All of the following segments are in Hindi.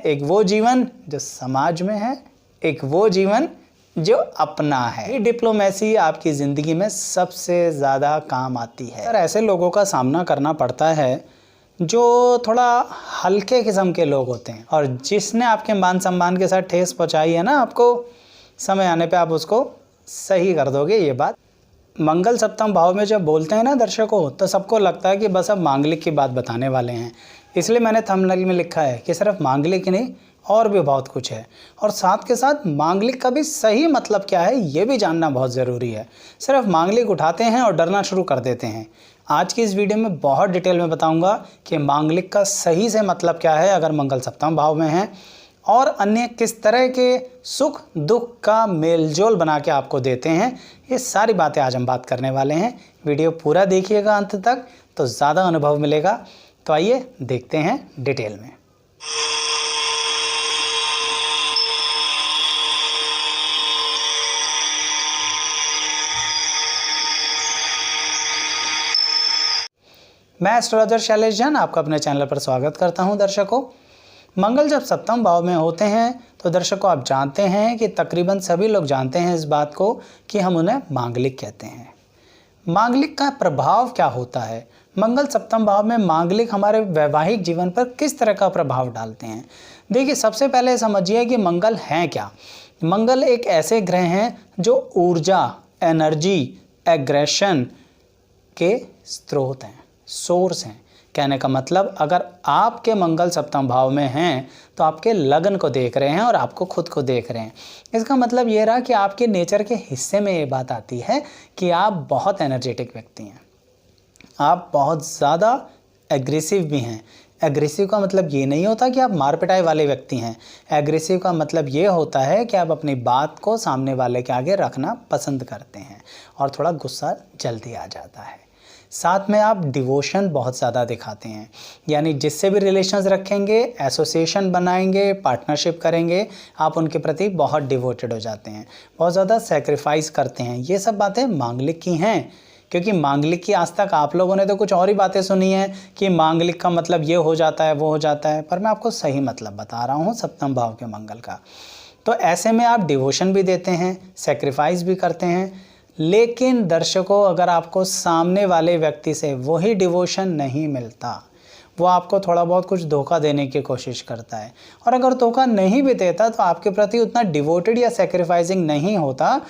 एक वो जीवन जो समाज में है, एक वो जीवन जो अपना है। ये डिप्लोमेसी आपकी ज़िंदगी में सबसे ज़्यादा काम आती है। और ऐसे लोगों का सामना करना पड़ता है जो थोड़ा हल्के किस्म के लोग होते हैं, और जिसने आपके मान सम्मान के साथ ठेस पहुंचाई है ना, आपको समय आने पे आप उसको सही कर दोगे। ये बात मंगल सप्तम भाव में जब बोलते हैं ना दर्शकों, तो सबको लगता है कि बस अब मांगलिक की बात बताने वाले हैं, इसलिए मैंने थंबनेल में लिखा है कि सिर्फ मांगलिक ही नहीं और भी बहुत कुछ है। और साथ के साथ मांगलिक का भी सही मतलब क्या है ये भी जानना बहुत ज़रूरी है। सिर्फ मांगलिक उठाते हैं और डरना शुरू कर देते हैं। आज की इस वीडियो में बहुत डिटेल में बताऊंगा कि मांगलिक का सही से मतलब क्या है अगर मंगल सप्तम भाव में है, और अन्य किस तरह के सुख दुख का मेलजोल बना के आपको देते हैं। ये सारी बातें आज हम बात करने वाले हैं। वीडियो पूरा देखिएगा अंत तक तो ज़्यादा अनुभव मिलेगा। तो आइए देखते हैं डिटेल में। मैं एस्ट्रोलॉजर शैलेश जैन आपका अपने चैनल पर स्वागत करता हूं। दर्शकों, मंगल जब सप्तम भाव में होते हैं तो दर्शकों आप जानते हैं कि तकरीबन सभी लोग जानते हैं इस बात को कि हम उन्हें मांगलिक कहते हैं। मांगलिक का प्रभाव क्या होता है? मंगल सप्तम भाव में मांगलिक हमारे वैवाहिक जीवन पर किस तरह का प्रभाव डालते हैं? देखिए, सबसे पहले समझिए कि मंगल हैं क्या। मंगल एक ऐसे ग्रह हैं जो ऊर्जा, एनर्जी, एग्रेशन के स्रोत हैं, सोर्स हैं। कहने का मतलब, अगर आपके मंगल सप्तम भाव में हैं तो आपके लगन को देख रहे हैं और आपको खुद को देख रहे हैं। इसका मतलब ये रहा कि आपके नेचर के हिस्से में ये बात आती है कि आप बहुत एनर्जेटिक व्यक्ति हैं, आप बहुत ज़्यादा एग्रेसिव भी हैं। एग्रेसिव का मतलब ये नहीं होता कि आप मार पिटाई वाले व्यक्ति हैं। एग्रेसिव का मतलब ये होता है कि आप अपनी बात को सामने वाले के आगे रखना पसंद करते हैं और थोड़ा गुस्सा जल्दी आ जाता है। साथ में आप डिवोशन बहुत ज़्यादा दिखाते हैं, यानी जिससे भी रिलेशंस रखेंगे, एसोसिएशन बनाएंगे, पार्टनरशिप करेंगे, आप उनके प्रति बहुत डिवोटेड हो जाते हैं, बहुत ज़्यादा सेक्रीफाइस करते हैं। ये सब बातें मांगलिक की हैं, क्योंकि मांगलिक की आज तक आप लोगों ने तो कुछ और ही बातें सुनी हैं कि मांगलिक का मतलब ये हो जाता है, वो हो जाता है, पर मैं आपको सही मतलब बता रहा हूँ सप्तम भाव के मंगल का। तो ऐसे में आप डिवोशन भी देते हैं, सेक्रीफाइस भी करते हैं, लेकिन दर्शकों अगर आपको सामने वाले व्यक्ति से वही डिवोशन नहीं मिलता, वो आपको थोड़ा बहुत कुछ धोखा देने की कोशिश करता है, और अगर धोखा नहीं भी देता तो आपके प्रति उतना डिवोटेड या सेक्रीफाइसिंग नहीं होता,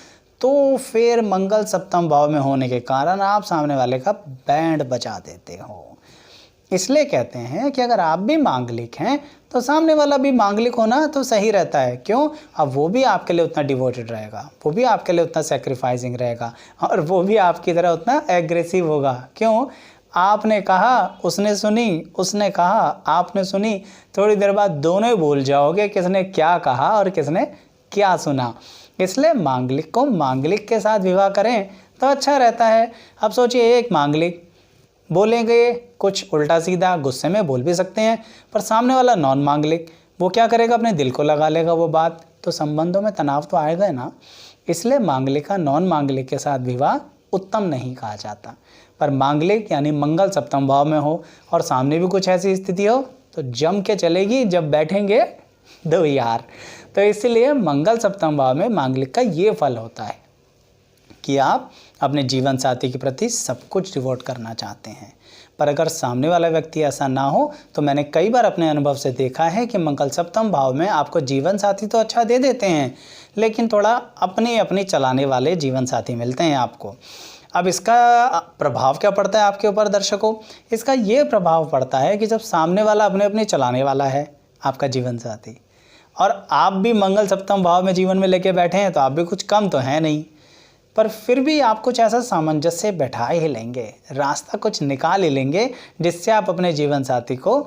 तो फिर मंगल सप्तम भाव में होने के कारण आप सामने वाले का बैंड बजा देते हो। इसलिए कहते हैं कि अगर आप भी मांगलिक हैं तो सामने वाला भी मांगलिक होना तो सही रहता है। क्यों? अब वो भी आपके लिए उतना डिवोटेड रहेगा, वो भी आपके लिए उतना सेक्रीफाइसिंग रहेगा, और वो भी आपकी तरह उतना एग्रेसिव होगा। क्यों? आपने कहा, उसने सुनी, उसने कहा, आपने सुनी, थोड़ी देर बाद दोनों ही भूल जाओगे किसने क्या कहा और किसने क्या सुना। इसलिए मांगलिक को मांगलिक के साथ विवाह करें तो अच्छा रहता है। अब सोचिए, एक मांगलिक बोलेंगे कुछ उल्टा सीधा, गुस्से में बोल भी सकते हैं, पर सामने वाला नॉन मांगलिक वो क्या करेगा, अपने दिल को लगा लेगा वो बात, तो संबंधों में तनाव तो आएगा ना। इसलिए मांगलिक का नॉन मांगलिक के साथ विवाह उत्तम नहीं कहा जाता। पर मांगलिक यानी मंगल सप्तम भाव में हो और सामने भी कुछ ऐसी स्थिति हो तो जम के चलेगी, जब बैठेंगे दो यार। तो इसलिए मंगल सप्तम भाव में मांगलिक का ये फल होता है कि आप अपने जीवन साथी के प्रति सब कुछ डिवोट करना चाहते हैं। पर अगर सामने वाला व्यक्ति ऐसा ना हो तो मैंने कई बार अपने अनुभव से देखा है कि मंगल सप्तम भाव में आपको जीवन साथी तो अच्छा दे देते हैं, लेकिन थोड़ा अपनी अपनी चलाने वाले जीवन साथी मिलते हैं आपको। अब इसका प्रभाव क्या पड़ता है आपके ऊपर दर्शकों? इसका ये प्रभाव पड़ता है कि जब सामने वाला अपने अपने चलाने वाला है, आपका जीवन साथी, और आप भी मंगल सप्तम भाव में जीवन में लेके बैठे हैं, तो आप भी कुछ कम तो हैं नहीं, पर फिर भी आप कुछ ऐसा सामंजस्य बैठा ही लेंगे, रास्ता कुछ निकाल ही लेंगे जिससे आप अपने जीवन साथी को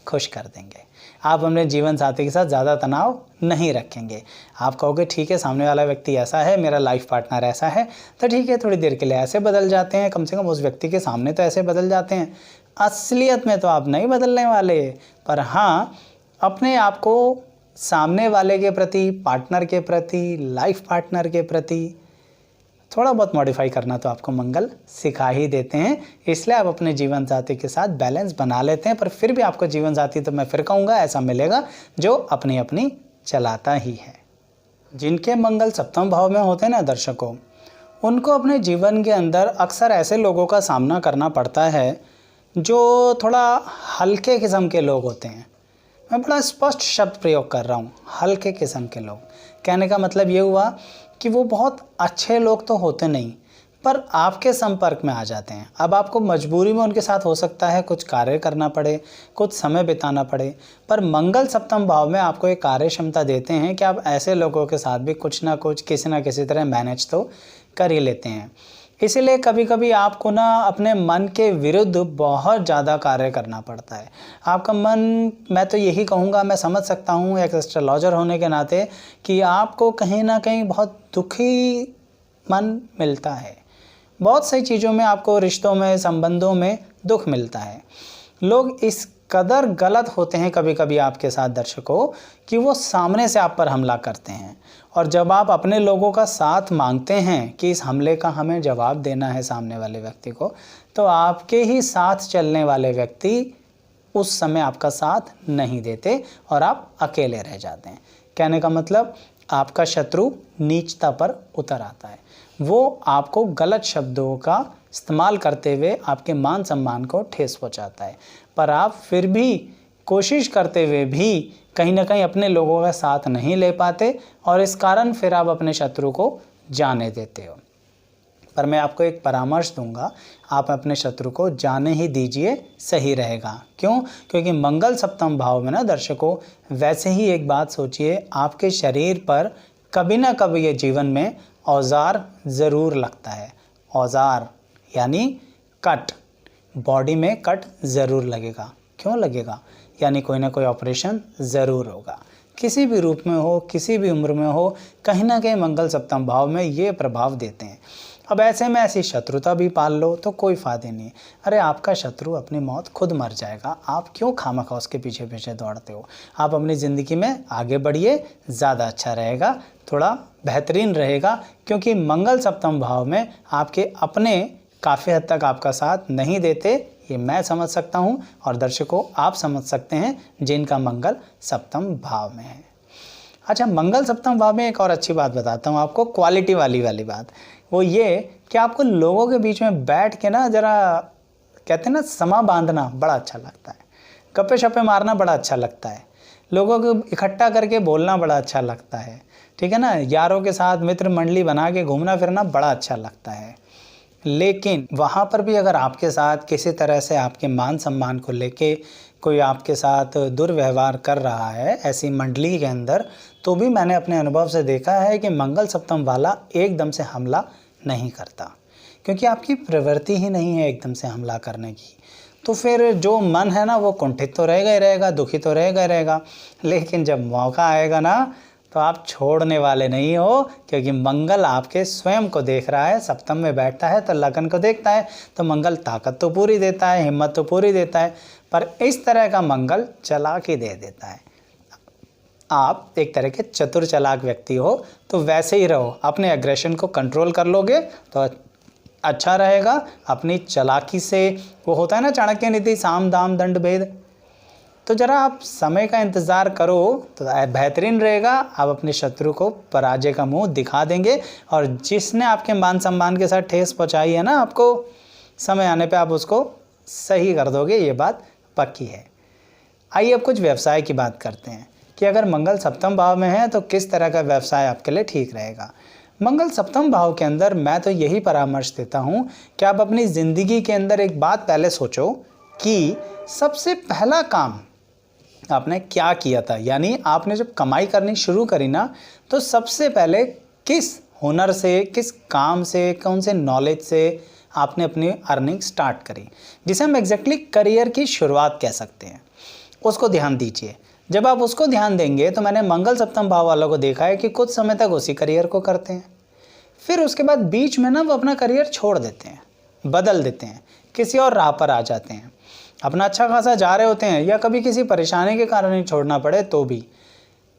खुश कर देंगे। आप अपने जीवन साथी के साथ ज़्यादा तनाव नहीं रखेंगे। आप कहोगे ठीक है, सामने वाला व्यक्ति ऐसा है, मेरा लाइफ पार्टनर ऐसा है, तो ठीक है थोड़ी देर के लिए ऐसे बदल जाते हैं, कम से कम उस व्यक्ति के सामने तो ऐसे बदल जाते हैं। असलियत में तो आप नहीं बदलने वाले, पर हाँ अपने आप को सामने वाले के प्रति, पार्टनर के प्रति, लाइफ पार्टनर के प्रति थोड़ा बहुत मॉडिफाई करना तो आपको मंगल सिखा ही देते हैं, इसलिए आप अपने जीवन साथी के साथ बैलेंस बना लेते हैं। पर फिर भी आपको जीवन साथी तो मैं फिर कहूँगा ऐसा मिलेगा जो अपनी अपनी चलाता ही है। जिनके मंगल सप्तम भाव में होते हैं ना दर्शकों, उनको अपने जीवन के अंदर अक्सर ऐसे लोगों का सामना करना पड़ता है जो थोड़ा हल्के किस्म के लोग होते हैं। मैं बड़ा स्पष्ट शब्द प्रयोग कर रहा हूँ, हल्के किस्म के लोग। कहने का मतलब ये हुआ कि वो बहुत अच्छे लोग तो होते नहीं, पर आपके संपर्क में आ जाते हैं। अब आपको मजबूरी में उनके साथ हो सकता है कुछ कार्य करना पड़े, कुछ समय बिताना पड़े, पर मंगल सप्तम भाव में आपको एक कार्य क्षमता देते हैं कि आप ऐसे लोगों के साथ भी कुछ ना कुछ किसी ना किसी तरह मैनेज तो कर ही लेते हैं। इसीलिए कभी कभी आपको ना अपने मन के विरुद्ध बहुत ज़्यादा कार्य करना पड़ता है। आपका मन, मैं तो यही कहूँगा, मैं समझ सकता हूँ एक एस्ट्रोलॉजर होने के नाते कि आपको कहीं ना कहीं बहुत दुखी मन मिलता है। बहुत सही चीज़ों में आपको, रिश्तों में, संबंधों में दुख मिलता है। लोग इस कदर गलत होते हैं कभी कभी आपके साथ दर्शकों कि वो सामने से आप पर हमला करते हैं, और जब आप अपने लोगों का साथ मांगते हैं कि इस हमले का हमें जवाब देना है सामने वाले व्यक्ति को, तो आपके ही साथ चलने वाले व्यक्ति उस समय आपका साथ नहीं देते और आप अकेले रह जाते हैं। कहने का मतलब आपका शत्रु नीचता पर उतर आता है। वो आपको गलत शब्दों का इस्तेमाल करते हुए आपके मान सम्मान को ठेस पहुंचाता है, पर आप फिर भी कोशिश करते हुए भी कहीं ना कहीं अपने लोगों का साथ नहीं ले पाते, और इस कारण फिर आप अपने शत्रु को जाने देते हो। पर मैं आपको एक परामर्श दूंगा, आप अपने शत्रु को जाने ही दीजिए, सही रहेगा। क्यों? क्योंकि मंगल सप्तम भाव में ना दर्शकों, वैसे ही एक बात सोचिए, आपके शरीर पर कभी ना कभी ये जीवन में औजार ज़रूर लगता है। औजार यानी कट, बॉडी में कट ज़रूर लगेगा। क्यों लगेगा? यानी कोई ना कोई ऑपरेशन ज़रूर होगा, किसी भी रूप में हो, किसी भी उम्र में हो, कहीं ना कहीं मंगल सप्तम भाव में ये प्रभाव देते हैं। अब ऐसे में ऐसी शत्रुता भी पाल लो तो कोई फ़ायदे नहीं। अरे आपका शत्रु अपनी मौत खुद मर जाएगा, आप क्यों खामखा उसके पीछे पीछे दौड़ते हो? आप अपनी ज़िंदगी में आगे बढ़िए, ज़्यादा अच्छा रहेगा, थोड़ा बेहतरीन रहेगा। क्योंकि मंगल सप्तम भाव में आपके अपने काफ़ी हद तक आपका साथ नहीं देते, ये मैं समझ सकता हूँ, और दर्शकों आप समझ सकते हैं जिनका मंगल सप्तम भाव में है। अच्छा, मंगल सप्तम भाव में एक और अच्छी बात बताता हूँ आपको, क्वालिटी वाली बात। वो ये कि आपको लोगों के बीच में बैठ के ना, जरा कहते हैं ना, समा बांधना बड़ा अच्छा लगता है, गप्पे शप्पे मारना बड़ा अच्छा लगता है, लोगों को इकट्ठा करके बोलना बड़ा अच्छा लगता है, ठीक है ना, यारों के साथ मित्र मंडली बना के घूमना फिरना बड़ा अच्छा लगता है। लेकिन वहाँ पर भी अगर आपके साथ किसी तरह से आपके मान सम्मान को लेके कोई आपके साथ दुर्व्यवहार कर रहा है ऐसी मंडली के अंदर, तो भी मैंने अपने अनुभव से देखा है कि मंगल सप्तम वाला एकदम से हमला नहीं करता, क्योंकि आपकी प्रवृत्ति ही नहीं है एकदम से हमला करने की। तो फिर जो मन है ना, वो कुंठित तो रहेगा ही रहेगा, दुखी तो रहेगा ही रहेगा, लेकिन जब मौका आएगा ना, तो आप छोड़ने वाले नहीं हो, क्योंकि मंगल आपके स्वयं को देख रहा है। सप्तम में बैठता है तो लगन को देखता है, तो मंगल ताकत तो पूरी देता है, हिम्मत तो पूरी देता है, पर इस तरह का मंगल चालाकी दे देता है। आप एक तरह के चतुर चालाक व्यक्ति हो, तो वैसे ही रहो, अपने एग्रेशन को कंट्रोल कर लोगे तो अच्छा रहेगा। अपनी चालाकी से, वो होता है ना चाणक्य नीति, साम दाम दंड भेद, तो ज़रा आप समय का इंतज़ार करो तो बेहतरीन रहेगा। आप अपने शत्रु को पराजय का मुंह दिखा देंगे, और जिसने आपके मान सम्मान के साथ ठेस पहुंचाई है ना आपको, समय आने पे आप उसको सही कर दोगे, ये बात पक्की है। आइए अब कुछ व्यवसाय की बात करते हैं कि अगर मंगल सप्तम भाव में है तो किस तरह का व्यवसाय आपके लिए ठीक रहेगा। मंगल सप्तम भाव के अंदर मैं तो यही परामर्श देता हूँ कि आप अपनी ज़िंदगी के अंदर एक बात पहले सोचो कि सबसे पहला काम आपने क्या किया था। यानी आपने जब कमाई करनी शुरू करी ना, तो सबसे पहले किस हुनर से, किस काम से, कौन से नॉलेज से आपने अपनी अर्निंग स्टार्ट करी, जिसे हम एग्जैक्टली करियर की शुरुआत कह सकते हैं, उसको ध्यान दीजिए। जब आप उसको ध्यान देंगे तो मैंने मंगल सप्तम भाव वालों को देखा है कि कुछ समय तक उसी करियर को करते हैं, फिर उसके बाद बीच में ना वो अपना करियर छोड़ देते हैं, बदल देते हैं, किसी और राह पर आ जाते हैं। अपना अच्छा खासा जा रहे होते हैं, या कभी किसी परेशानी के कारण ही छोड़ना पड़े तो भी,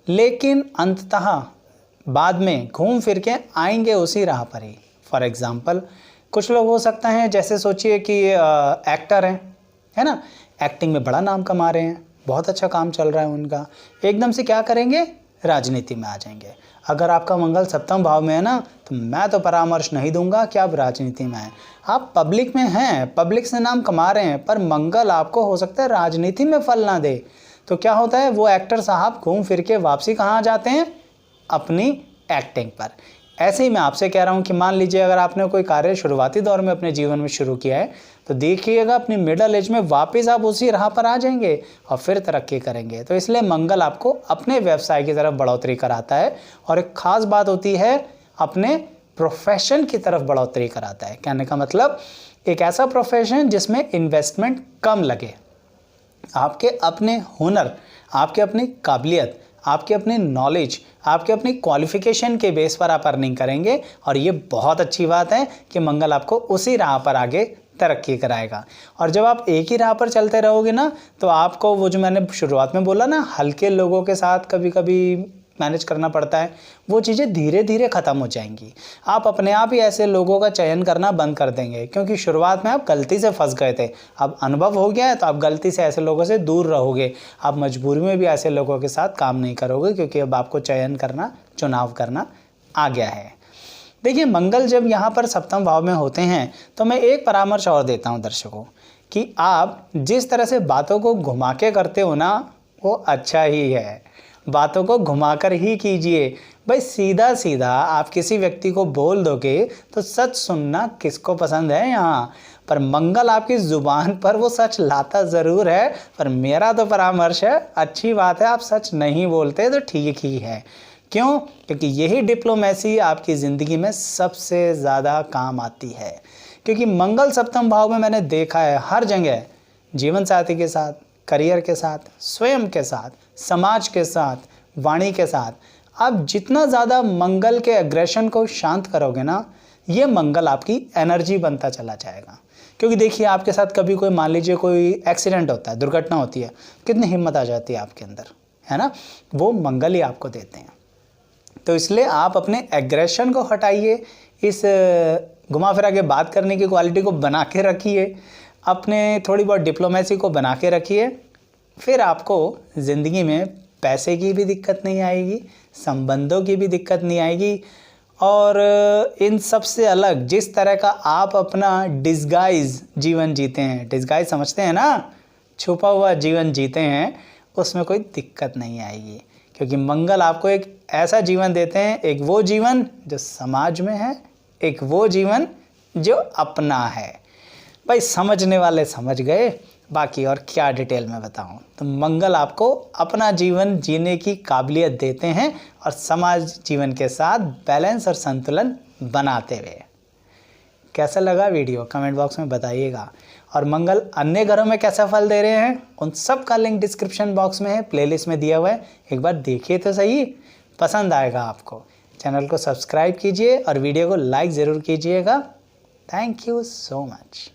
लेकिन अंततः बाद में घूम फिर के आएंगे उसी राह पर ही, फॉर एग्ज़ाम्पल कुछ लोग हो सकते हैं, जैसे सोचिए कि एक्टर हैं, है ना, एक्टिंग में बड़ा नाम कमा रहे हैं, बहुत अच्छा काम चल रहा है उनका, एकदम से क्या करेंगे, राजनीति में आ जाएंगे। अगर आपका मंगल सप्तम भाव में है ना, तो मैं तो परामर्श नहीं दूंगा कि आप राजनीति में आए। आप पब्लिक में हैं, पब्लिक से नाम कमा रहे हैं, पर मंगल आपको हो सकता है राजनीति में फल ना दे। तो क्या होता है, वो एक्टर साहब घूम फिर के वापसी कहाँ जाते हैं, अपनी एक्टिंग पर। ऐसे ही मैं आपसे कह रहा हूँ कि मान लीजिए अगर आपने कोई कार्य शुरुआती दौर में अपने जीवन में शुरू किया है, तो देखिएगा अपनी मिडल एज में वापस आप उसी राह पर आ जाएंगे और फिर तरक्की करेंगे। तो इसलिए मंगल आपको अपने व्यवसाय की तरफ बढ़ोतरी कराता है, और एक खास बात होती है, अपने प्रोफेशन की तरफ बढ़ोतरी कराता है। कहने का मतलब एक ऐसा प्रोफेशन जिसमें इन्वेस्टमेंट कम लगे, आपके अपने हुनर, आपके अपनी काबिलियत, आपके अपनी नॉलेज, आपके अपनी क्वालिफिकेशन के बेस पर आप अर्निंग करेंगे। और ये बहुत अच्छी बात है कि मंगल आपको उसी राह पर आगे तरक्की कराएगा। और जब आप एक ही राह पर चलते रहोगे ना, तो आपको वो जो मैंने शुरुआत में बोला ना, हल्के लोगों के साथ कभी कभी मैनेज करना पड़ता है, वो चीज़ें धीरे धीरे ख़त्म हो जाएंगी। आप अपने आप ही ऐसे लोगों का चयन करना बंद कर देंगे, क्योंकि शुरुआत में आप गलती से फंस गए थे। अब अनुभव हो गया है, तो आप गलती से ऐसे लोगों से दूर रहोगे। आप मजबूरी में भी ऐसे लोगों के साथ काम नहीं करोगे, क्योंकि अब आपको चयन करना, चुनाव करना आ गया है। देखिए, मंगल जब यहाँ पर सप्तम भाव में होते हैं, तो मैं एक परामर्श और देता हूँ दर्शकों, कि आप जिस तरह से बातों को घुमा के करते हो ना, वो अच्छा ही है। बातों को घुमाकर ही कीजिए। भाई सीधा सीधा आप किसी व्यक्ति को बोल दोगे तो सच सुनना किसको पसंद है यहाँ, पर मंगल आपकी ज़ुबान पर वो सच लाता ज़रूर है। पर मेरा तो परामर्श है, अच्छी बात है, आप सच नहीं बोलते तो ठीक ही है। क्यों? क्योंकि यही डिप्लोमेसी आपकी ज़िंदगी में सबसे ज़्यादा काम आती है। क्योंकि मंगल सप्तम भाव में मैंने देखा है हर जगह, जीवन साथी के साथ, करियर के साथ, स्वयं के साथ, समाज के साथ, वाणी के साथ, आप जितना ज़्यादा मंगल के एग्रेशन को शांत करोगे ना, ये मंगल आपकी एनर्जी बनता चला जाएगा। क्योंकि देखिए, आपके साथ कभी कोई, मान लीजिए कोई एक्सीडेंट होता है, दुर्घटना होती है, कितनी हिम्मत आ जाती है आपके अंदर, है ना, वो मंगल ही आपको देते हैं। तो इसलिए आप अपने एग्रेशन को हटाइए, इस घुमा फिरा के बात करने की क्वालिटी को बना के रखिए, अपने थोड़ी बहुत डिप्लोमेसी को बना के रखिए। फिर आपको ज़िंदगी में पैसे की भी दिक्कत नहीं आएगी, संबंधों की भी दिक्कत नहीं आएगी। और इन सब से अलग जिस तरह का आप अपना डिस्गाइज जीवन जीते हैं, डिस्गाइज समझते हैं ना, छुपा हुआ जीवन जीते हैं, उसमें कोई दिक्कत नहीं आएगी। क्योंकि मंगल आपको एक ऐसा जीवन देते हैं, एक वो जीवन जो समाज में है, एक वो जीवन जो अपना है। भाई समझने वाले समझ गए, बाकी और क्या डिटेल में बताऊं। तो मंगल आपको अपना जीवन जीने की काबिलियत देते हैं, और समाज जीवन के साथ बैलेंस और संतुलन बनाते हुए। कैसा लगा वीडियो, कमेंट बॉक्स में बताइएगा। और मंगल अन्य ग्रहों में कैसा फल दे रहे हैं, उन सब का लिंक डिस्क्रिप्शन बॉक्स में है, प्लेलिस्ट में दिया हुआ है, एक बार देखिए तो सही, पसंद आएगा आपको। चैनल को सब्सक्राइब कीजिए और वीडियो को लाइक ज़रूर कीजिएगा। Thank you so much.